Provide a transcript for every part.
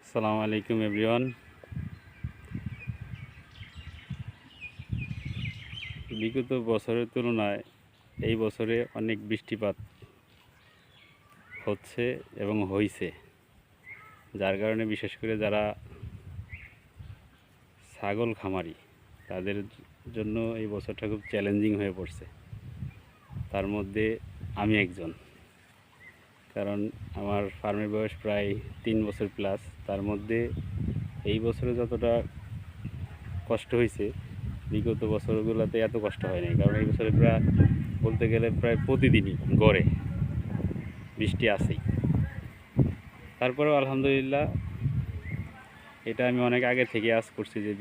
আসসালামু আলাইকুম এভরিওয়ান। বিগত বছরের তুলনায় এই বছরে অনেক বৃষ্টিপাত হচ্ছে এবং হয়েছে, যার কারণে বিশেষ করে যারা ছাগল খামারি তাদের জন্য এই বছরটা খুব চ্যালেঞ্জিং হয়ে পড়ছে। তার মধ্যে আমি একজন, কারণ আমার ফার্মের বয়স প্রায় 3 বছর প্লাস। তার মধ্যে এই বছরে যতটা কষ্ট হয়েছে বিগত বছরগুলোতে এত কষ্ট হয়নি, কারণ এই বছরে প্রায় বলতে গেলে প্রায় প্রতিদিনই গড়ে বৃষ্টি আসেই। তারপরেও আলহামদুলিল্লাহ, এটা আমি অনেক আগে থেকে আশ করছি যে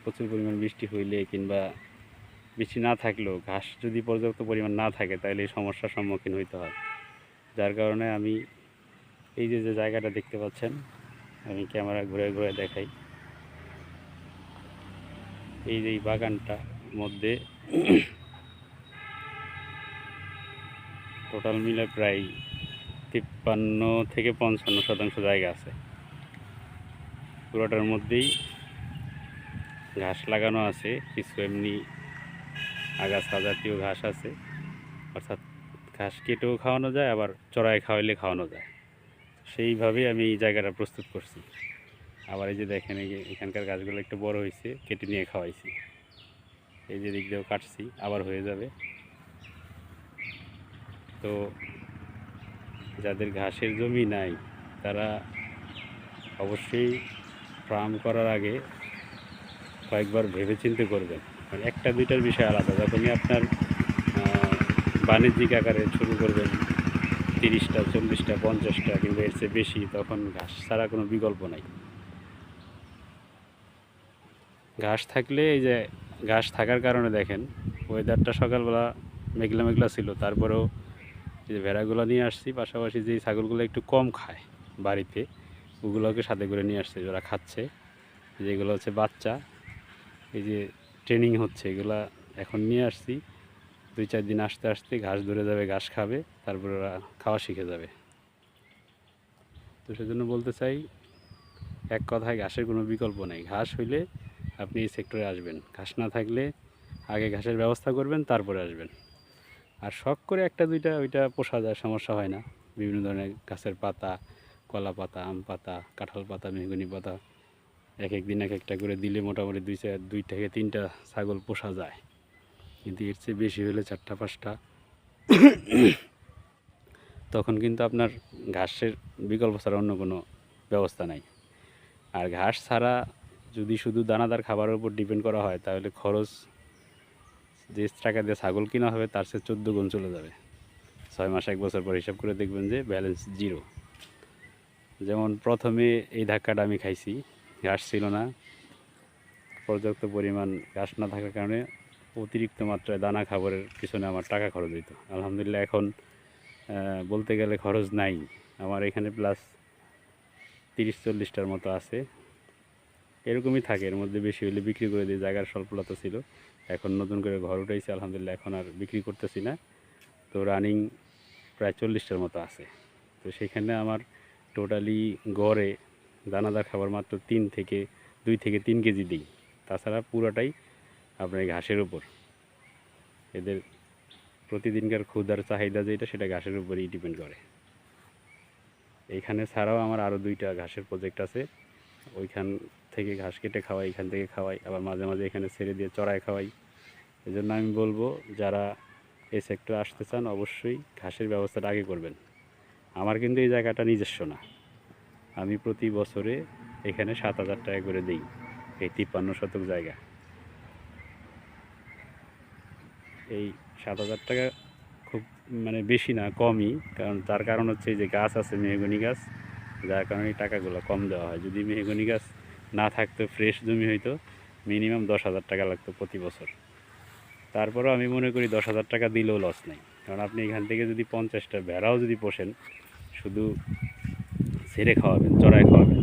প্রচুর পরিমাণ বৃষ্টি হইলে কিংবা বৃষ্টি না থাকলেও ঘাস যদি পর্যাপ্ত পরিমাণ না থাকে তাহলে এই সমস্যার সম্মুখীন হইতে হয়। যার কারণে আমি এই যে জায়গাটা দেখতে পাচ্ছেন, আমি ক্যামেরা ঘুরে ঘুরে দেখাই। এই যে এই বাগানটার মধ্যে টোটাল মিলে প্রায় 53 থেকে 55% জায়গা আছে। পুরোটার মধ্যেই ঘাস লাগানো আছে, কিছু এমনি আগাছা জাতীয় ঘাস আছে, অর্থাৎ ঘাস কেটেও খাওয়ানো যায়, আবার চড়াই খাওয়াইলে খাওয়ানো যায়। সেইভাবেই আমি এই জায়গাটা প্রস্তুত করছি। আবার এই যে দেখেন, এখানকার গাছগুলো একটু বড় হয়েছে, কেটে নিয়ে খাওয়াইছি। এই যে দিক দিয়েও কাটছি, আবার হয়ে যাবে। তো যাদের ঘাসের জমি নাই তারা অবশ্যই ফার্ম করার আগে কয়েকবার ভেবেচিন্তে করবেন। মানে একটা দুইটার বিষয় আলাদা, যখনই আপনার বাণিজ্যিক আকারে শুরু করবেন 30টা 40টা 50টা কিংবা এর চেয়ে বেশি, তখন ঘাস ছাড়া কোনো বিকল্প নাই। ঘাস থাকলে, এই যে ঘাস থাকার কারণে দেখেন ওয়েদারটা সকালবেলা মেঘলা মেঘলা ছিল, তারপরেও এই যে ভেড়াগুলো নিয়ে আসছি, পাশাপাশি যে ছাগলগুলো একটু কম খায় বাড়িতে, ওগুলোকে সাথে করে নিয়ে আসছে, ওরা খাচ্ছে। যেগুলো হচ্ছে বাচ্চা, এই যে ট্রেনিং হচ্ছে, এগুলা এখন নিয়ে আসছি। 2-4 দিন আসতে আসতে ঘাস ধরে যাবে, ঘাস খাবে, তারপর ওরা খাওয়া শিখে যাবে। তো সেজন্য বলতে চাই, এক কথায় ঘাসের কোনো বিকল্প নেই। ঘাস হইলে আপনি এই সেক্টরে আসবেন, ঘাস না থাকলে আগে ঘাসের ব্যবস্থা করবেন, তারপরে আসবেন। আর শখ করে একটা দুইটা ওইটা পোষা যায়, সমস্যা হয় না। বিভিন্ন ধরনের গাছের পাতা, কলা পাতা, আম পাতা, কাঁঠাল পাতা, মেহগনি পাতা এক এক দিন এক একটা করে দিলে মোটামুটি 2 থেকে 3টা ছাগল পোষা যায়। কিন্তু এর চেয়ে বেশি হলে 4টা 5টা, তখন কিন্তু আপনার ঘাসের বিকল্প ছাড়া অন্য কোনো ব্যবস্থা নাই। আর ঘাস ছাড়া যদি শুধু দানাদার খাবারের উপর ডিপেন্ড করা হয়, তাহলে খরচ যে টাকা দিয়ে ছাগল কিনা হবে তার চেয়ে 14 গুণ চলে যাবে। 6 মাস 1 বছর পর হিসাব করে দেখবেন যে ব্যালেন্স জিরো। যেমন প্রথমে এই ধাক্কাটা আমি খাইছি, ঘাস ছিল না, পর্যাপ্ত পরিমাণ ঘাস না থাকার কারণে অতিরিক্ত মাত্রায় দানা খাবারের পিছনে আমার টাকা খরচ হইতো। আলহামদুলিল্লাহ এখন বলতে গেলে খরচ নাই। আমার এখানে প্লাস 30-40টার মতো আছে, এরকমই থাকে। এর মধ্যে বেশি হলে বিক্রি করে দিই, জায়গার স্বল্পতা ছিল। এখন নতুন করে ঘর উঠাইছি আলহামদুলিল্লাহ, এখন আর বিক্রি করতেছি না। তো রানিং প্রায় 40টার মতো আছে। তো সেখানে আমার টোটালি গড়ে দানাদার খাবার মাত্র 2 থেকে 3 কেজি দিই। তাছাড়া পুরোটাই আপনার ঘাসের উপর। এদের প্রতিদিনকার ক্ষুধার চাহিদা যেটা, সেটা ঘাসের উপরেই ডিপেন্ড করে। এইখানে ছাড়াও আমার আরও 2টা ঘাসের প্রজেক্ট আছে, ওইখান থেকে ঘাস কেটে খাওয়াই, এখান থেকে খাওয়াই, আবার মাঝে মাঝে এখানে ছেড়ে দিয়ে চড়ায় খাওয়াই। এই জন্য আমি বলবো, যারা এই সেক্টরে আসতে চান অবশ্যই ঘাসের ব্যবস্থাটা আগে করবেন। আমার কিন্তু এই জায়গাটা নিজস্ব না, আমি প্রতি বছরে এখানে 7,000 টাকা করে দিই, এই 53 শতক জায়গা। এই 7,000 টাকা খুব বেশি না, কমই। তার কারণ হচ্ছে যে গাছ আছে, মেহগনি গাছ, যার কারণে এই টাকাগুলো কম দেওয়া হয়। যদি মেহগনি গাছ না থাকতো, ফ্রেশ জমি হইতো, মিনিমাম 10,000 টাকা লাগতো প্রতি বছর। তারপরেও আমি মনে করি 10,000 টাকা দিলেও লস নেই, কারণ আপনি এখান থেকে যদি 50টা ভেড়াও যদি পোষেন, শুধু ছেড়ে খাওয়াবেন, চড়ায় খাওয়াবেন,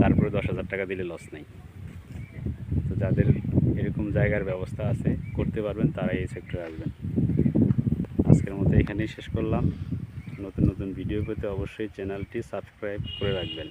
তারপরে 10,000 টাকা দিলে লস নেই। তো যাদের এরকম জায়গার ব্যবস্থা আছে, করতে পারবেন, তারাই এই সেক্টরে আসবেন। আজকের মতো এখানেই শেষ করলাম। নতুন নতুন ভিডিও পেতে অবশ্যই চ্যানেলটি সাবস্ক্রাইব করে রাখবেন।